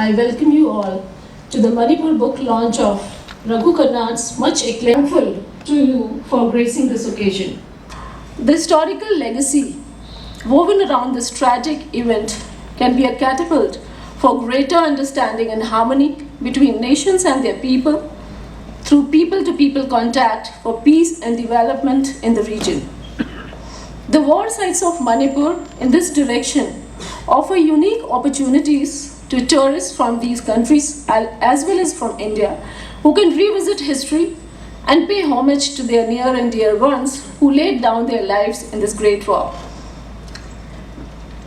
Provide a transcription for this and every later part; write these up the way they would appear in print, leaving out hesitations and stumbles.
I welcome you all to the Manipur book launch of Raghu Karnad's much acclaimed. Thankful to you for gracing this occasion. The historical legacy woven around this tragic event can be a catapult for greater understanding and harmony between nations and their people through people-to-people contact for peace and development in the region. The war sites of Manipur in this direction offer unique opportunities to tourists from these countries as well as from India who can revisit history and pay homage to their near and dear ones who laid down their lives in this great war.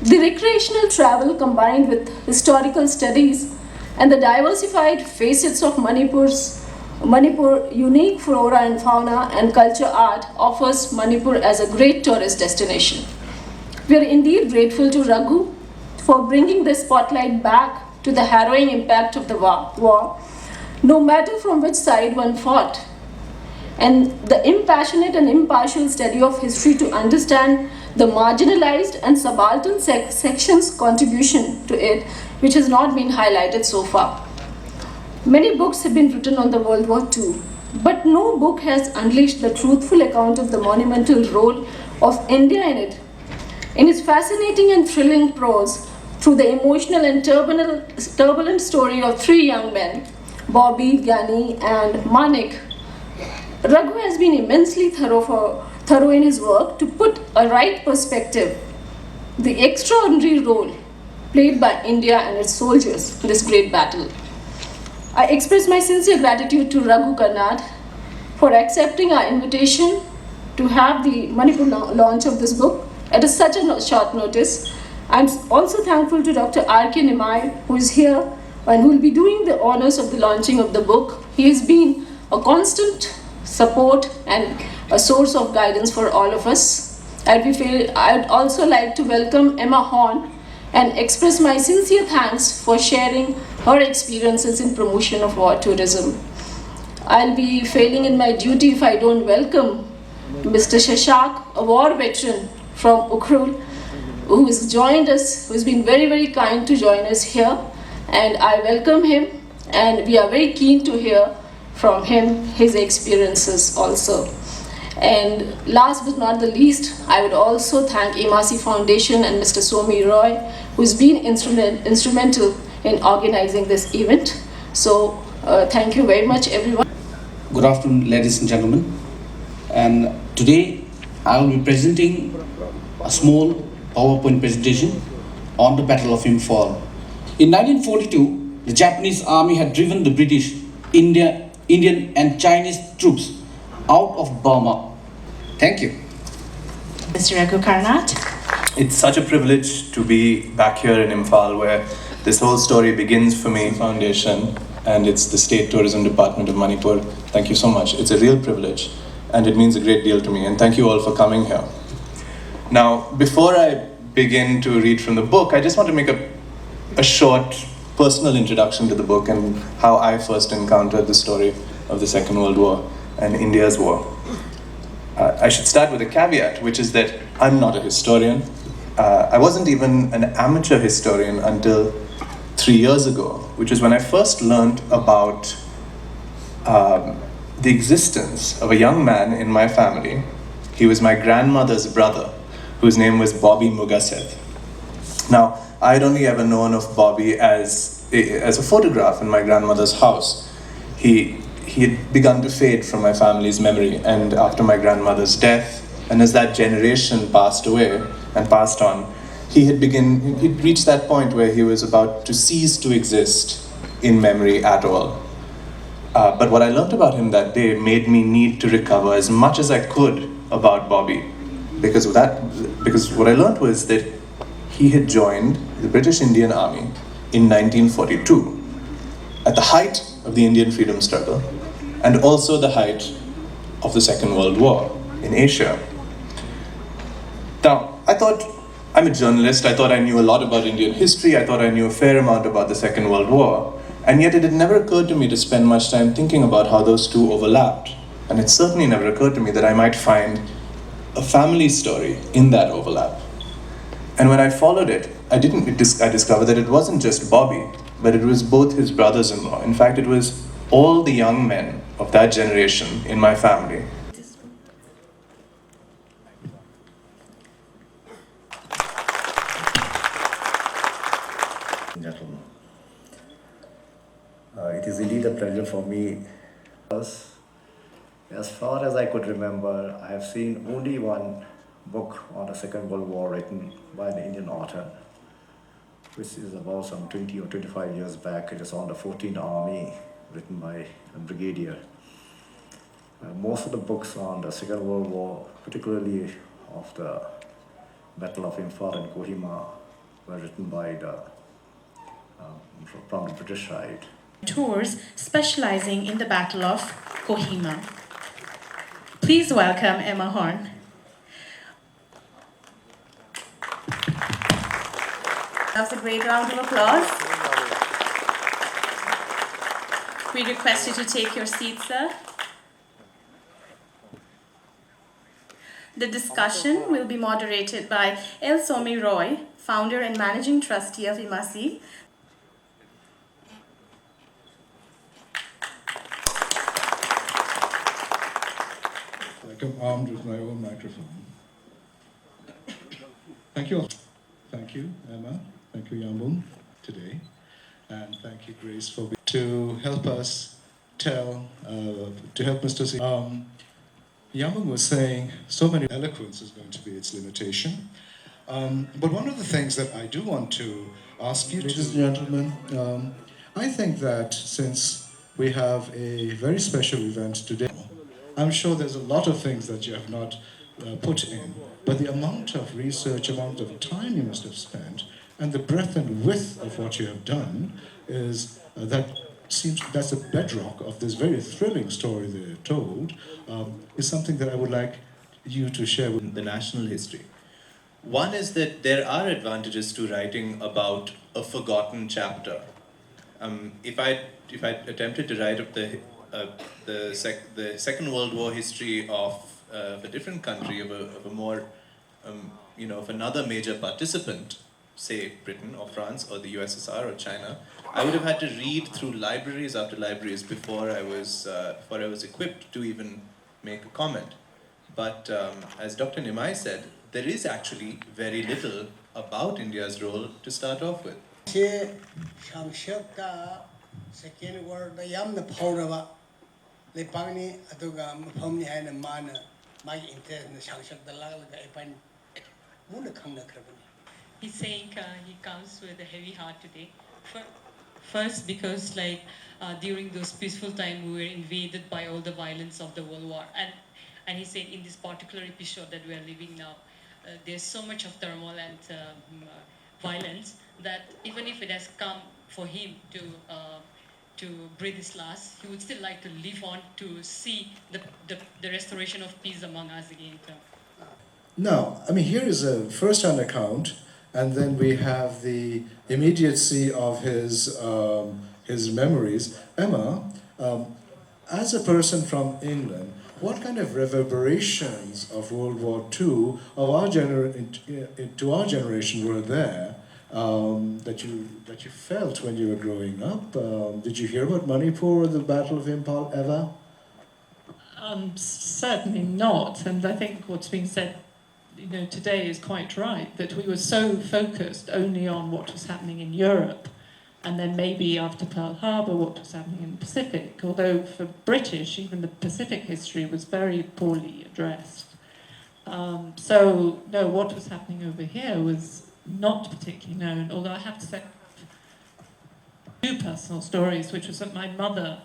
The recreational travel combined with historical studies and the diversified facets of Manipur unique flora and fauna and culture art offers Manipur as a great tourist destination. We are indeed grateful to Raghu for bringing the spotlight back to the harrowing impact of the war, no matter from which side one fought, and the impassionate and impartial study of history to understand the marginalized and subaltern sections' contribution to it, which has not been highlighted so far. Many books have been written on the World War II, but no book has unleashed the truthful account of the monumental role of India in it. In its fascinating and thrilling prose, through the emotional and turbulent story of three young men, Bobby, Gyani, and Manik, Raghu has been immensely thorough in his work to put a right perspective the extraordinary role played by India and its soldiers in this great battle. I express my sincere gratitude to Raghu Karnad for accepting our invitation to have the Manipur launch of this book at such a short notice. I'm also thankful to Dr. R.K. Nimai, who is here and who will be doing the honors of the launching of the book. He has been a constant support and a source of guidance for all of us. I'd also like to welcome Emma Horn and express my sincere thanks for sharing her experiences in promotion of war tourism. I'll be failing in my duty if I don't welcome Mr. Shashak, a war veteran from Ukhrul, who has joined us, who has been very, very kind to join us here. And I welcome him, and we are very keen to hear from him his experiences also. And last but not the least, I would also thank Imasi Foundation and Mr. Somi Roy, who's been instrumental in organizing this event. So thank you very much, everyone. Good afternoon, ladies and gentlemen. And today I will be presenting a small PowerPoint presentation on the Battle of Imphal. In 1942, the Japanese army had driven the British, Indian and Chinese troops out of Burma. Thank you. Mr. Raghu Karnad. It's such a privilege to be back here in Imphal, where this whole story begins for me. Foundation, and it's the State Tourism Department of Manipur. Thank you so much. It's a real privilege, and it means a great deal to me. And thank you all for coming here. Now, before I begin to read from the book, I just want to make a short personal introduction to the book and how I first encountered the story of the Second World War and India's war. I should start with a caveat, which is that I'm not a historian. I wasn't even an amateur historian until 3 years ago, which is when I first learned about the existence of a young man in my family. He was my grandmother's brother, whose name was Bobby Mugaset. Now, I'd only ever known of Bobby as a photograph in my grandmother's house. He had begun to fade from my family's memory, and after my grandmother's death, and as that generation passed away and passed on, he'd reached that point where he was about to cease to exist in memory at all. But what I learned about him that day made me need to recover as much as I could about Bobby, because what I learned was that he had joined the British Indian Army in 1942, at the height of the Indian freedom struggle, and also the height of the Second World War in Asia. Now, I thought, I'm a journalist, I thought I knew a lot about Indian history, I thought I knew a fair amount about the Second World War, and yet it had never occurred to me to spend much time thinking about how those two overlapped. And it certainly never occurred to me that I might find a family story in that overlap. And when I followed it, I discovered that it wasn't just Bobby, but it was both his brothers-in-law. In fact, it was all the young men of that generation in my family. Gentlemen, it is indeed a pleasure for me. As far as I could remember, I have seen only one book on the Second World War written by an Indian author, which is about some 20 or 25 years back. It is on the 14th Army, written by a brigadier. Most of the books on the Second World War, particularly of the Battle of Imphal and Kohima, were written by from the British side. Tours specializing in the Battle of Kohima. Please welcome Emma Horn. That's a great round of applause. We request you to take your seats, sir. The discussion will be moderated by L. Somi Roy, founder and managing trustee of IMASI. I come armed with my own microphone. Thank you all. Thank you, Emma. Thank you, Yambun, today. And thank you, Grace, for to help us tell, to help Mr. C. Yambun was saying so many eloquence is going to be its limitation. But one of the things that I do want to ask you, ladies and gentlemen, I think that since we have a very special event today, I'm sure there's a lot of things that you have not put in, but the amount of research, amount of time you must have spent, and the breadth and width of what you have done is that's the bedrock of this very thrilling story that you're told, is something that I would like you to share with the national history. One is that there are advantages to writing about a forgotten chapter. If I attempted to write up the Second World War history of a different country, of a more of another major participant, say Britain or France or the USSR or China, I would have had to read through libraries after libraries before I was equipped to even make a comment. But as Dr. Nimai said, there is actually very little about India's role to start off with. Second World yamna phawraba lepangni aduga mafamni haina mana magi interest na sangshak dalalaga ipan muna khangna krabani. He's saying he comes with a heavy heart today. First, because during those peaceful time we were invaded by all the violence of the World War, and he said in this particular episode that we are living now, there's so much of turmoil and violence that even if it has come for him to breathe his last, he would still like to live on to see the restoration of peace among us again. Now, I mean, here is a first-hand account, and then we have the immediacy of his memories. Emma, as a person from England, what kind of reverberations of World War II to our generation were there that you felt when you were growing up? Did you hear about Manipur or the Battle of Imphal ever? Certainly not, and I think what's been said today is quite right, that we were so focused only on what was happening in Europe, and then maybe after Pearl Harbor what was happening in the Pacific, although for British even the Pacific history was very poorly addressed. So no, what was happening over here was not particularly known, although I have to say two personal stories, which was that my mother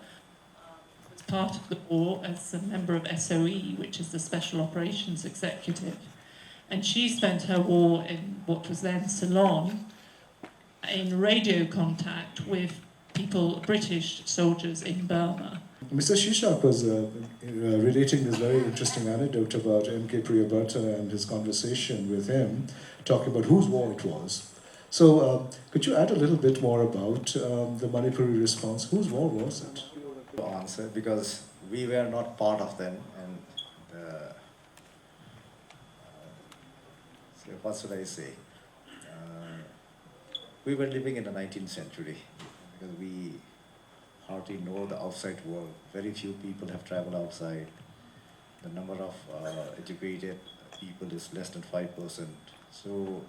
was part of the war as a member of SOE, which is the Special Operations Executive. And she spent her war in what was then Ceylon, in radio contact with British soldiers in Burma. Mr. Shishak was relating this very interesting anecdote about M.K. Priyabhata and his conversation with him, talking about whose war it was. So, could you add a little bit more about the Manipuri response? Whose war was it? To answer, because we were not part of them, and what should I say? We were living in the 19th century, because we hardly know the outside world. Very few people have traveled outside. The number of educated people is less than 5%. So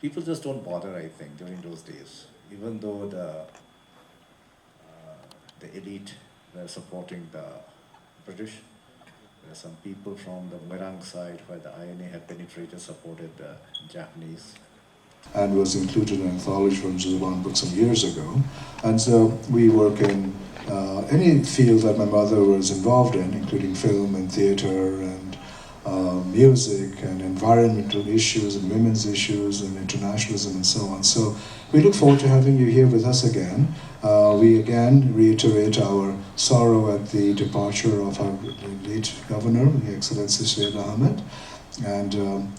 people just don't bother, I think, during those days. Even though the elite were supporting the British, there are some people from the Merang side, where the INA had penetrated, supported the Japanese. And was included in an anthology from Zuban book some years ago. And so we work in any field that my mother was involved in, including film and theater and music and environmental issues and women's issues and internationalism and so on. So we look forward to having you here with us again. We again reiterate our sorrow at the departure of our late governor, His Excellency Syed Ahmed. And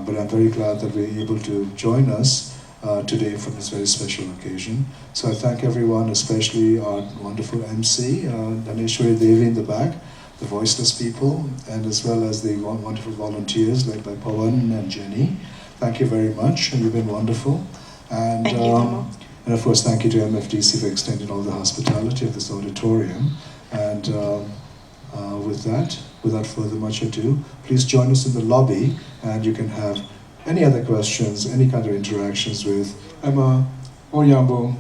but I'm very glad that we're able to join us today for this very special occasion. So I thank everyone, especially our wonderful MC, Dhaneshwari Devi in the back, the voiceless people, and as well as the wonderful volunteers led by Pawan and Jenny. Thank you very much, and you've been wonderful. And, Thank you, and of course, thank you to MFDC for extending all the hospitality of this auditorium. And with that, without further much ado, please join us in the lobby, and you can have any other questions, any kind of interactions with Emma, or Yambo,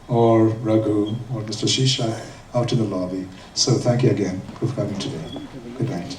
or Raghu, or Mr. Shishak out in the lobby. So thank you again for coming today. Good night.